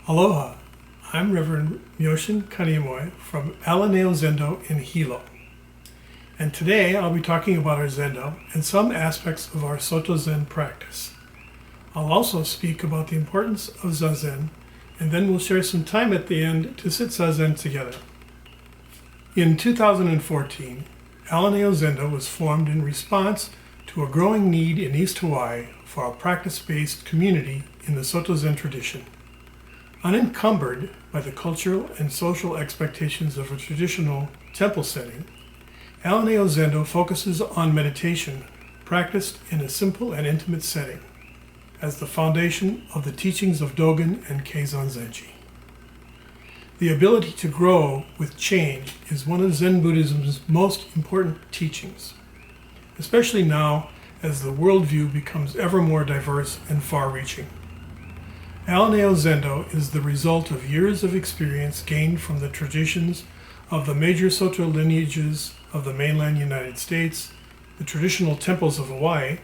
Aloha, I'm Reverend Myoshin Kaniumoe from Alaneo Zendo in Hilo. And today I'll be talking about our Zendo and some aspects of our Soto Zen practice. I'll also speak about the importance of Zazen, and then we'll share some time at the end to sit Zazen together. In 2014, Alaneo Zendo was formed in response to a growing need in East Hawaii for a practice-based community in the Soto Zen tradition. Unencumbered by the cultural and social expectations of a traditional temple setting, Alaneo Zendo focuses on meditation practiced in a simple and intimate setting as the foundation of the teachings of Dogen and Dogen Zenji. The ability to grow with change is one of Zen Buddhism's most important teachings, especially now as the worldview becomes ever more diverse and far-reaching. Alaneo Zendo is the result of years of experience gained from the traditions of the major Soto lineages of the mainland United States, the traditional temples of Hawaii,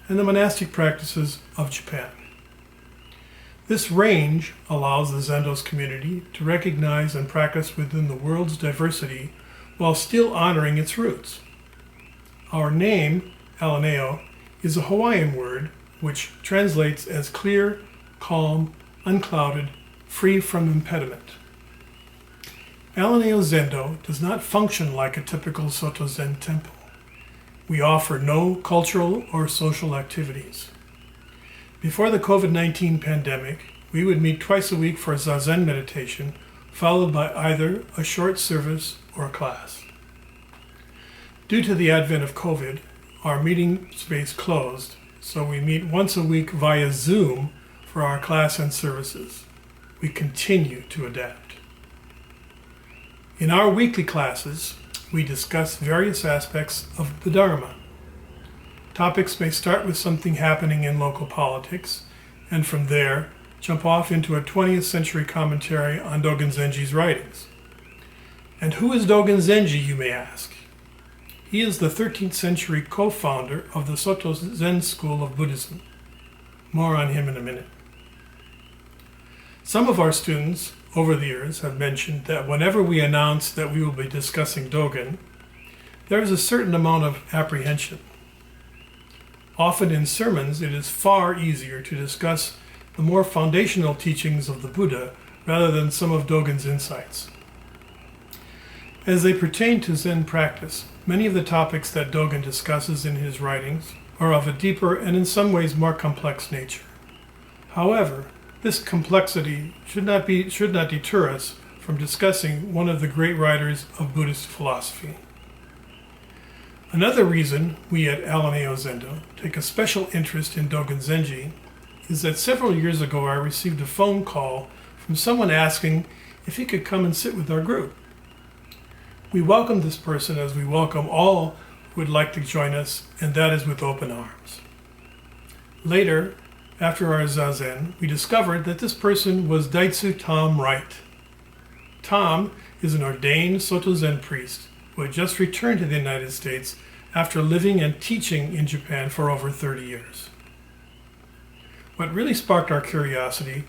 and the monastic practices of Japan. This range allows the Zendo's community to recognize and practice within the world's diversity while still honoring its roots. Our name, Alaneo, is a Hawaiian word which translates as clear, calm, unclouded, free from impediment. Alaneo Zendo does not function like a typical Soto Zen temple. We offer no cultural or social activities. Before the COVID-19 pandemic, we would meet twice a week for Zazen meditation, followed by either a short service or a class. Due to the advent of COVID, our meeting space closed, so we meet once a week via Zoom for our class and services. We continue to adapt. In our weekly classes, we discuss various aspects of the Dharma. Topics may start with something happening in local politics, and from there jump off into a 20th century commentary on Dogen Zenji's writings. And who is Dogen Zenji, you may ask? He is the 13th century co-founder of the Soto Zen school of Buddhism. More on him in a minute. Some of our students over the years have mentioned that whenever we announce that we will be discussing Dogen, there is a certain amount of apprehension. Often in sermons, it is far easier to discuss the more foundational teachings of the Buddha rather than some of Dogen's insights. As they pertain to Zen practice, many of the topics that Dogen discusses in his writings are of a deeper and in some ways more complex nature. However, this complexity should not deter us from discussing one of the great writers of Buddhist philosophy. Another reason we at Alaneo Zendo take a special interest in Dogen Zenji is that several years ago I received a phone call from someone asking if he could come and sit with our group. We welcome this person as we welcome all who would like to join us, and that is with open arms. Later, after our Zazen, we discovered that this person was Daitsu Tom Wright. Tom is an ordained Soto Zen priest who had just returned to the United States after living and teaching in Japan for over 30 years. What really sparked our curiosity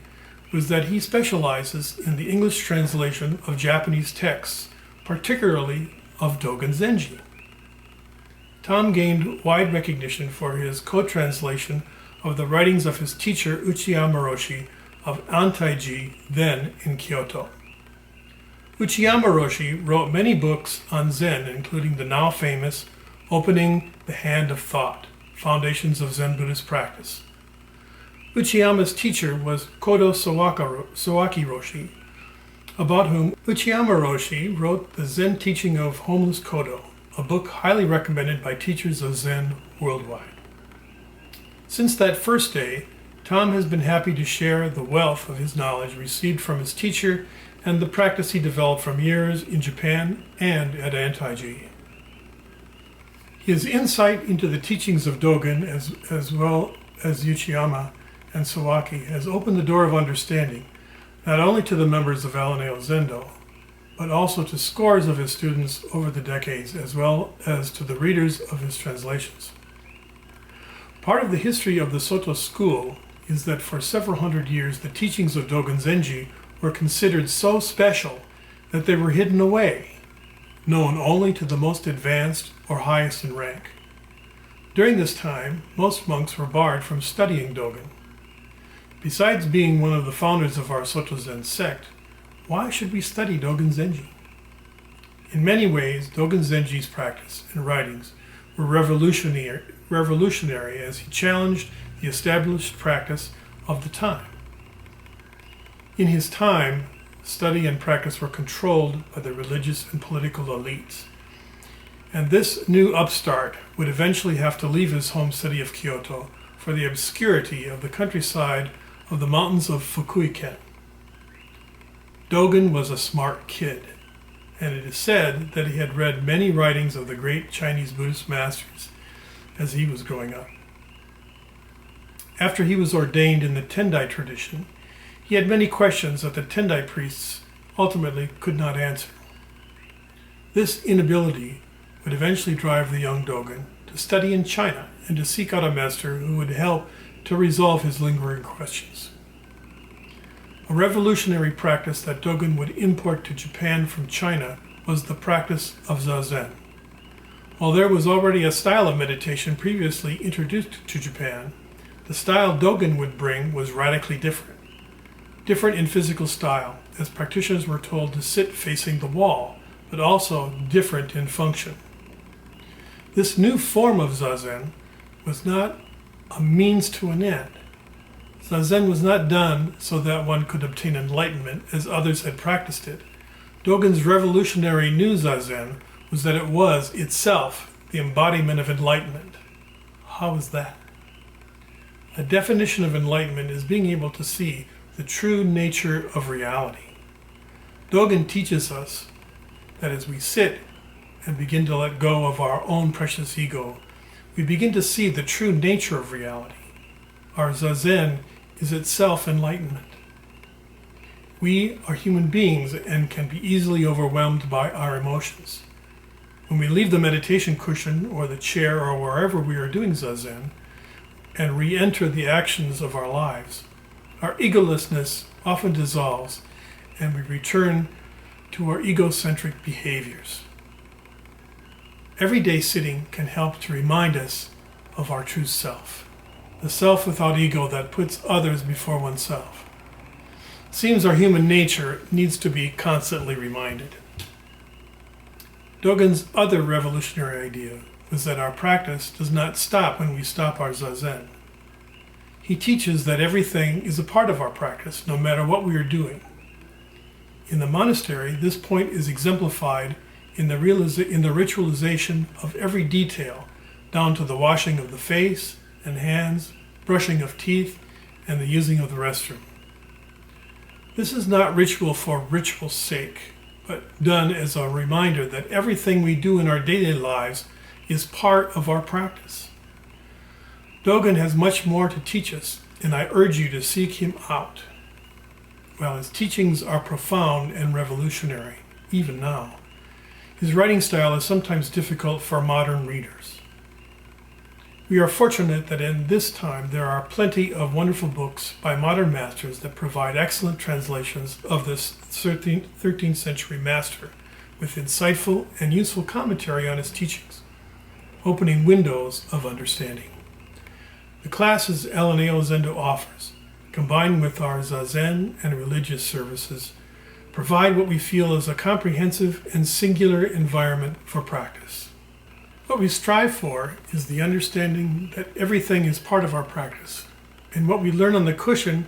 was that he specializes in the English translation of Japanese texts, particularly of Dogen Zenji. Tom gained wide recognition for his co-translation of the writings of his teacher Uchiyama Roshi of Antaiji, then in Kyoto. Uchiyama Roshi wrote many books on Zen, including the now famous Opening the Hand of Thought, Foundations of Zen Buddhist Practice. Uchiyama's teacher was Kodo Sawaki Roshi, about whom Uchiyama Roshi wrote The Zen Teaching of Homeless Kodo, a book highly recommended by teachers of Zen worldwide. Since that first day, Tom has been happy to share the wealth of his knowledge received from his teacher and the practice he developed from years in Japan and at Antaiji. His insight into the teachings of Dogen as well as Uchiyama and Sawaki has opened the door of understanding not only to the members of Alaneo Zendo, but also to scores of his students over the decades, as well as to the readers of his translations. Part of the history of the Soto school is that for several hundred years the teachings of Dogen Zenji were considered so special that they were hidden away, known only to the most advanced or highest in rank. During this time, most monks were barred from studying Dogen. Besides being one of the founders of our Soto Zen sect, why should we study Dogen Zenji? In many ways, Dogen Zenji's practice and writings were revolutionary as he challenged the established practice of the time. In his time, study and practice were controlled by the religious and political elites. And this new upstart would eventually have to leave his home city of Kyoto for the obscurity of the countryside of the mountains of Fukuiken. Dogen was a smart kid, and it is said that he had read many writings of the great Chinese Buddhist masters as he was growing up. After he was ordained in the Tendai tradition, he had many questions that the Tendai priests ultimately could not answer. This inability would eventually drive the young Dogen to study in China and to seek out a master who would help to resolve his lingering questions. A revolutionary practice that Dogen would import to Japan from China was the practice of Zazen. While there was already a style of meditation previously introduced to Japan, the style Dogen would bring was radically different. Different in physical style, as practitioners were told to sit facing the wall, but also different in function. This new form of Zazen was not a means to an end. Zazen was not done so that one could obtain enlightenment as others had practiced it. Dogen's revolutionary new Zazen was that it was itself the embodiment of enlightenment. How is that? A definition of enlightenment is being able to see the true nature of reality. Dogen teaches us that as we sit and begin to let go of our own precious ego, we begin to see the true nature of reality. Our Zazen is itself enlightenment. We are human beings and can be easily overwhelmed by our emotions. When we leave the meditation cushion or the chair or wherever we are doing Zazen and re-enter the actions of our lives, our egolessness often dissolves and we return to our egocentric behaviors. Everyday sitting can help to remind us of our true self, the self without ego that puts others before oneself. It seems our human nature needs to be constantly reminded. Dogen's other revolutionary idea was that our practice does not stop when we stop our Zazen. He teaches that everything is a part of our practice, no matter what we are doing. In the monastery, this point is exemplified in the ritualization of every detail, down to the washing of the face and hands, brushing of teeth, and the using of the restroom. This is not ritual for ritual's sake, but done as a reminder that everything we do in our daily lives is part of our practice. Dogen has much more to teach us, and I urge you to seek him out. While his teachings are profound and revolutionary, even now, his writing style is sometimes difficult for modern readers. We are fortunate that in this time there are plenty of wonderful books by modern masters that provide excellent translations of this 13th century master with insightful and useful commentary on his teachings, opening windows of understanding. The classes Alaneo Zendo offers, combined with our Zazen and religious services, provide what we feel is a comprehensive and singular environment for practice. What we strive for is the understanding that everything is part of our practice, and what we learn on the cushion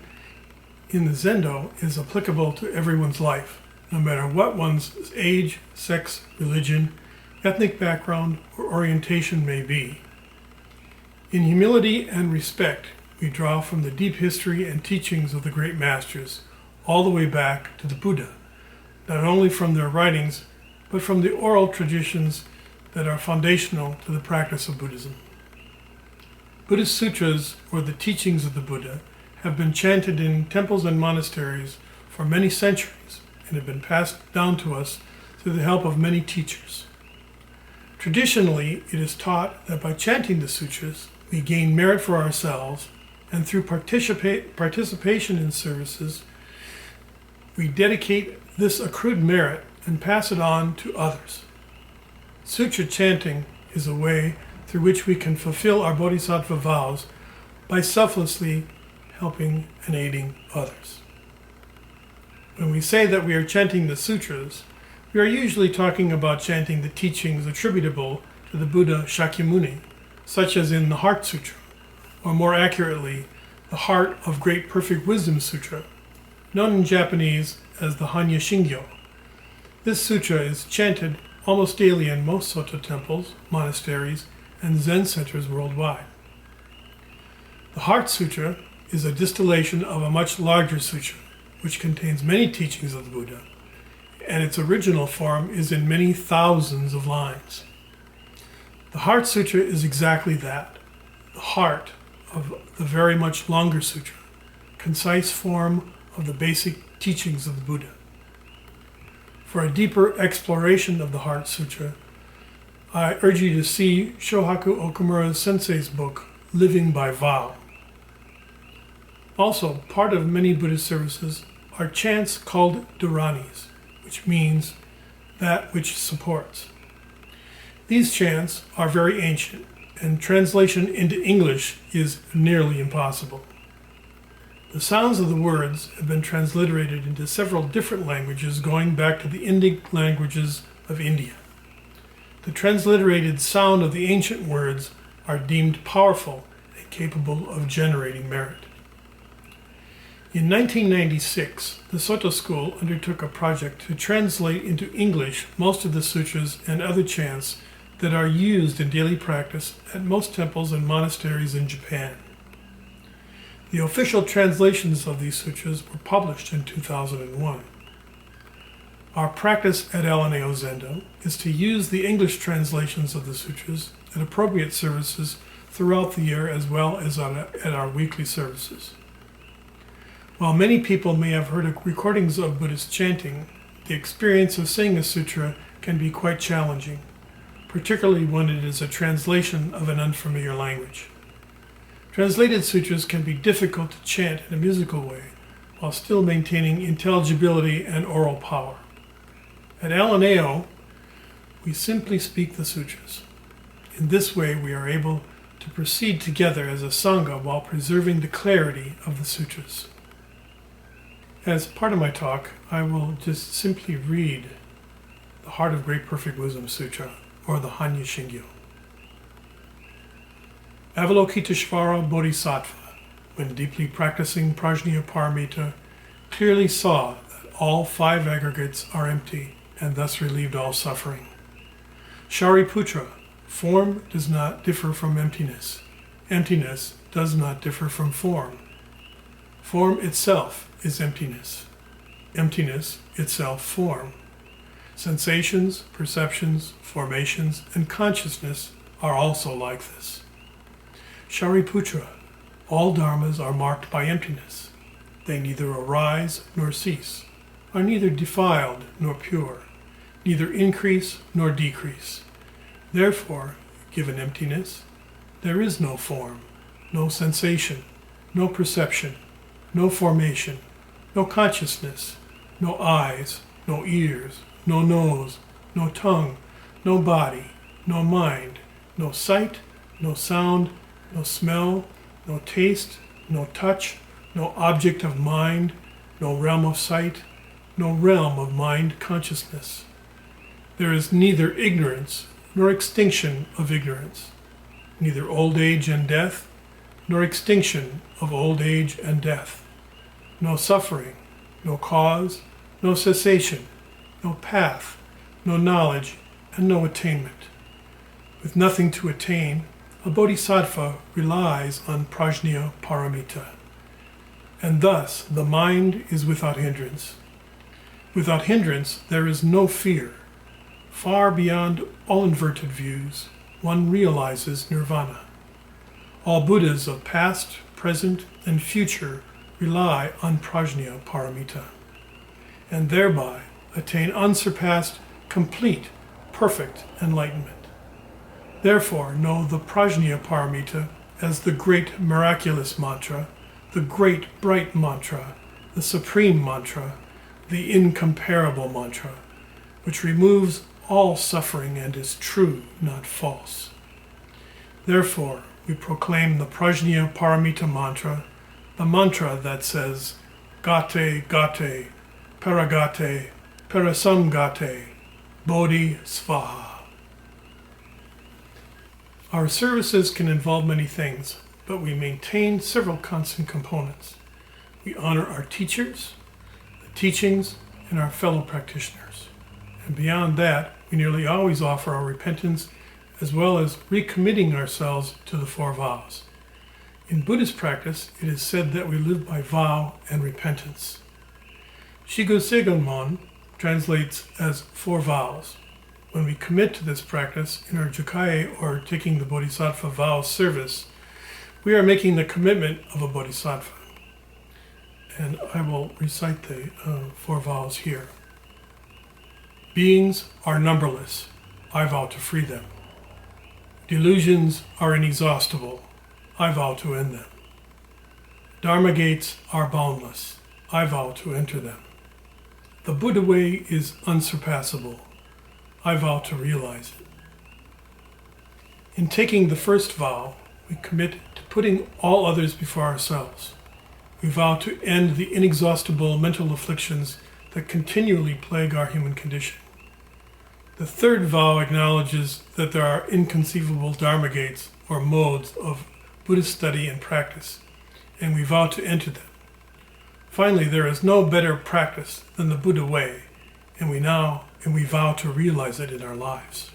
in the Zendo is applicable to everyone's life, no matter what one's age, sex, religion, ethnic background, or orientation may be. In humility and respect, we draw from the deep history and teachings of the great masters, all the way back to the Buddha, not only from their writings, but from the oral traditions that are foundational to the practice of Buddhism. Buddhist sutras, or the teachings of the Buddha, have been chanted in temples and monasteries for many centuries and have been passed down to us through the help of many teachers. Traditionally, it is taught that by chanting the sutras, we gain merit for ourselves, and through participation in services, we dedicate this accrued merit and pass it on to others. Sutra chanting is a way through which we can fulfill our bodhisattva vows by selflessly helping and aiding others. When we say that we are chanting the sutras, we are usually talking about chanting the teachings attributable to the Buddha Shakyamuni, such as in the Heart Sutra, or more accurately, the Heart of Great Perfect Wisdom Sutra, known in Japanese as the Hanya Shingyo. This sutra is chanted almost daily in most Soto temples, monasteries, and Zen centers worldwide. The Heart Sutra is a distillation of a much larger sutra, which contains many teachings of the Buddha, and its original form is in many thousands of lines. The Heart Sutra is exactly that, the heart of the very much longer sutra, concise form of the basic teachings of the Buddha. For a deeper exploration of the Heart Sutra, I urge you to see Shohaku Okumura Sensei's book, Living by Vow. Also, part of many Buddhist services are chants called dharanis, which means that which supports. These chants are very ancient, and translation into English is nearly impossible. The sounds of the words have been transliterated into several different languages going back to the Indic languages of India. The transliterated sound of the ancient words are deemed powerful and capable of generating merit. In 1996, the Soto School undertook a project to translate into English most of the sutras and other chants that are used in daily practice at most temples and monasteries in Japan. The official translations of these sutras were published in 2001. Our practice at Alaneo Zendo is to use the English translations of the sutras at appropriate services throughout the year as well as at our weekly services. While many people may have heard recordings of Buddhist chanting, the experience of saying a sutra can be quite challenging, particularly when it is a translation of an unfamiliar language. Translated sutras can be difficult to chant in a musical way, while still maintaining intelligibility and oral power. At Alaneo, we simply speak the sutras. In this way, we are able to proceed together as a sangha while preserving the clarity of the sutras. As part of my talk, I will just simply read the Heart of Great Perfect Wisdom Sutra, or the Hanya Shingyo. Avalokiteshvara Bodhisattva, when deeply practicing Prajnaparamita, clearly saw that all five aggregates are empty and thus relieved all suffering. Shariputra, form does not differ from emptiness. Emptiness does not differ from form. Form itself is emptiness. Emptiness itself form. Sensations, perceptions, formations, and consciousness are also like this. Shariputra, all dharmas are marked by emptiness. They neither arise nor cease, are neither defiled nor pure, neither increase nor decrease. Therefore, given emptiness, there is no form, no sensation, no perception, no formation, no consciousness, no eyes, no ears, no nose, no tongue, no body, no mind, no sight, no sound, no smell, no taste, no touch, no object of mind, no realm of sight, no realm of mind consciousness. There is neither ignorance nor extinction of ignorance, neither old age and death, nor extinction of old age and death, no suffering, no cause, no cessation, no path, no knowledge, and no attainment. With nothing to attain, a bodhisattva relies on Prajnaparamita, and thus the mind is without hindrance. Without hindrance, there is no fear. Far beyond all inverted views, one realizes nirvana. All Buddhas of past, present, and future rely on Prajnaparamita, and thereby attain unsurpassed, complete, perfect enlightenment. Therefore, know the Prajnaparamita as the great miraculous mantra, the great bright mantra, the supreme mantra, the incomparable mantra, which removes all suffering and is true, not false. Therefore, we proclaim the Prajna Paramita mantra, the mantra that says, Gate, Gate, Paragate, Parasamgate, Bodhi Svaha. Our services can involve many things, but we maintain several constant components. We honor our teachers, the teachings, and our fellow practitioners. And beyond that, we nearly always offer our repentance as well as recommitting ourselves to the four vows. In Buddhist practice, it is said that we live by vow and repentance. Shigo Segonmon translates as four vows. When we commit to this practice in our Ryokei, or taking the Bodhisattva vow service, we are making the commitment of a Bodhisattva. And I will recite the four vows here. Beings are numberless. I vow to free them. Delusions are inexhaustible. I vow to end them. Dharma gates are boundless. I vow to enter them. The Buddha way is unsurpassable. I vow to realize it. In taking the first vow, we commit to putting all others before ourselves. We vow to end the inexhaustible mental afflictions that continually plague our human condition. The third vow acknowledges that there are inconceivable Dharma gates, or modes, of Buddhist study and practice, and we vow to enter them. Finally, there is no better practice than the Buddha way, and we vow to realize it in our lives.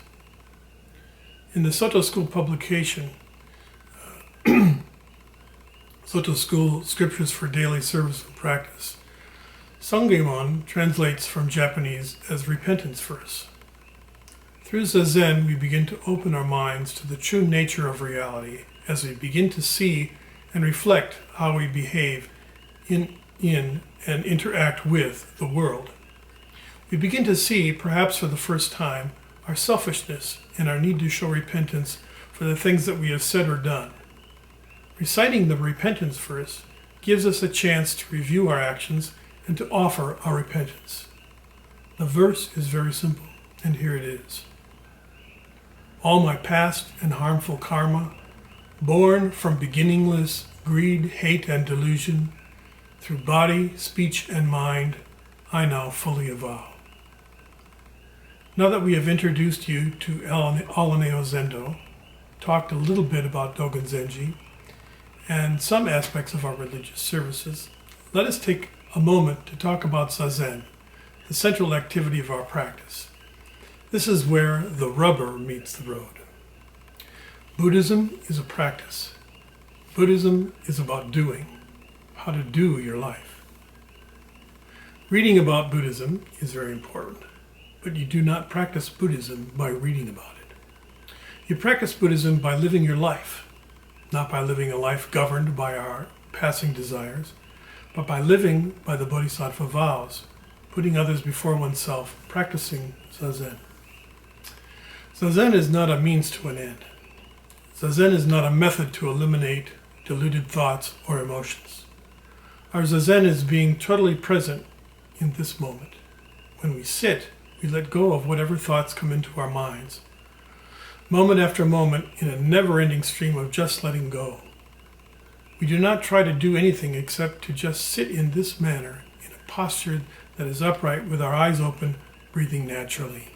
In the Soto School publication, Soto School Scriptures for Daily Service and Practice, Sangemon translates from Japanese as repentance verse. Through Zazen, we begin to open our minds to the true nature of reality as we begin to see and reflect how we behave in and interact with the world. We begin to see, perhaps for the first time, our selfishness and our need to show repentance for the things that we have said or done. Reciting the repentance verse gives us a chance to review our actions and to offer our repentance. The verse is very simple, and here it is. All my past and harmful karma, born from beginningless greed, hate, and delusion, through body, speech, and mind, I now fully avow. Now that we have introduced you to Alaneo Zendo, talked a little bit about Dogen Zenji, and some aspects of our religious services, let us take a moment to talk about Zazen, the central activity of our practice. This is where the rubber meets the road. Buddhism is a practice. Buddhism is about doing, how to do your life. Reading about Buddhism is very important, but you do not practice Buddhism by reading about it. You practice Buddhism by living your life, not by living a life governed by our passing desires, but by living by the Bodhisattva vows, putting others before oneself, practicing Zazen. Zazen is not a means to an end. Zazen is not a method to eliminate deluded thoughts or emotions. Our Zazen is being totally present in this moment. When we sit, we let go of whatever thoughts come into our minds, moment after moment in a never-ending stream of just letting go. We do not try to do anything except to just sit in this manner, in a posture that is upright with our eyes open, breathing naturally.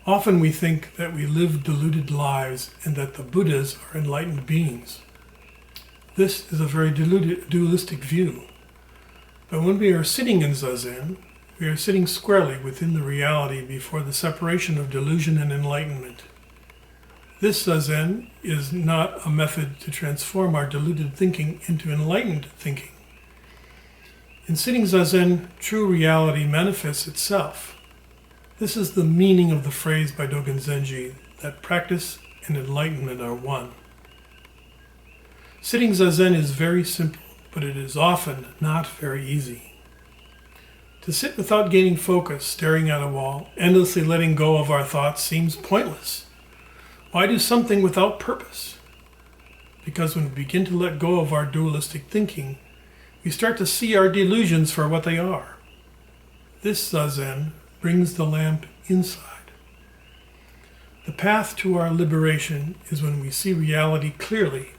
Often we think that we live deluded lives and that the Buddhas are enlightened beings. This is a very dualistic view. But when we are sitting in Zazen, we are sitting squarely within the reality before the separation of delusion and enlightenment. This Zazen is not a method to transform our deluded thinking into enlightened thinking. In sitting Zazen, true reality manifests itself. This is the meaning of the phrase by Dogen Zenji that practice and enlightenment are one. Sitting Zazen is very simple, but it is often not very easy. To sit without gaining focus, staring at a wall, endlessly letting go of our thoughts seems pointless. Why do something without purpose? because when we begin to let go of our dualistic thinking, we start to see our delusions for what they are. This Zazen brings the lamp inside. The path to our liberation is when we see reality clearly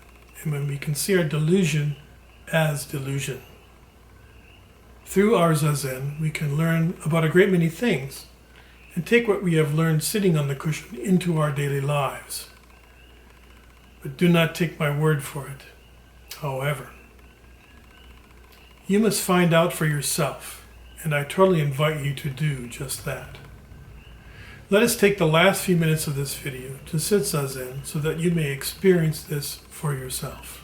and when we can see our delusion as delusion. Through our Zazen, we can learn about a great many things and take what we have learned sitting on the cushion into our daily lives. But do not take my word for it. However, you must find out for yourself, and I totally invite you to do just that. Let us take the last few minutes of this video to sit Zazen so that you may experience this for yourself.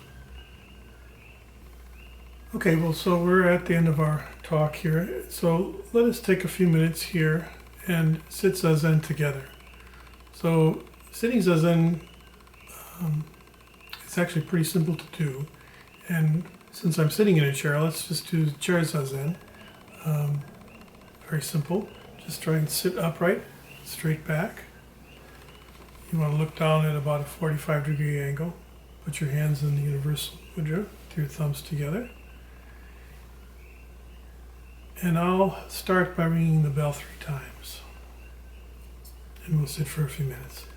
Okay, well, so we're at the end of our talk here. So let us take a few minutes here and sit Zazen together. So sitting Zazen, it's actually pretty simple to do. And since I'm sitting in a chair, let's just do chair Zazen. Very simple. Just try and sit upright, straight back. You want to look down at about a 45-degree angle. Put your hands in the universal mudra with your thumbs together. And I'll start by ringing the bell 3 times. And we'll sit for a few minutes.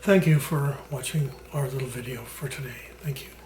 thank you for watching our little video for today. Thank you.